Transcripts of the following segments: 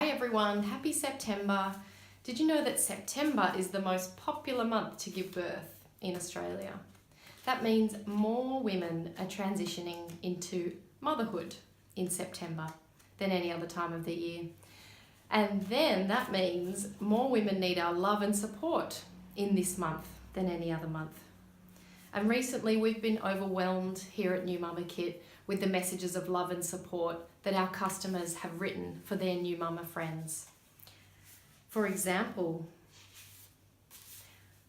Hi everyone, happy September. Did you know that September is the most popular month to give birth in Australia? That means more women are transitioning into motherhood in September than any other time of the year. And then that means more women need our love and support in this month than any other month. And recently we've been overwhelmed here at New Mama Kit with the messages of love and support that our customers have written for their new mama friends. For example,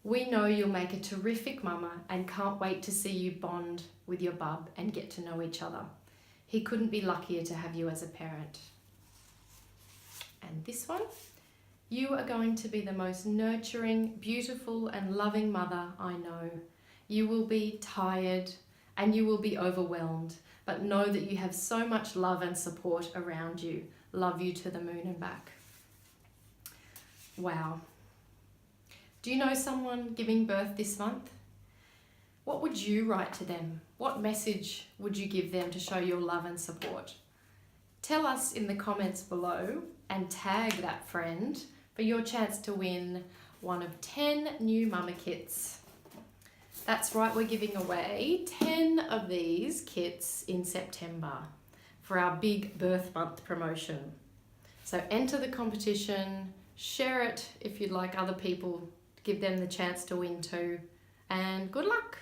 we know you'll make a terrific mama and can't wait to see you bond with your bub and get to know each other. He couldn't be luckier to have you as a parent. And this one, you are going to be the most nurturing, beautiful and loving mother I know. You will be tired and you will be overwhelmed, but know that you have so much love and support around you. Love you to the moon and back. Wow. Do you know someone giving birth this month? What would you write to them? What message would you give them to show your love and support? Tell us in the comments below and tag that friend for your chance to win one of 10 new mama kits. That's right, we're giving away 10 of these kits in September for our big birth month promotion. So enter the competition, share it if you'd like other people to give them the chance to win too, and good luck.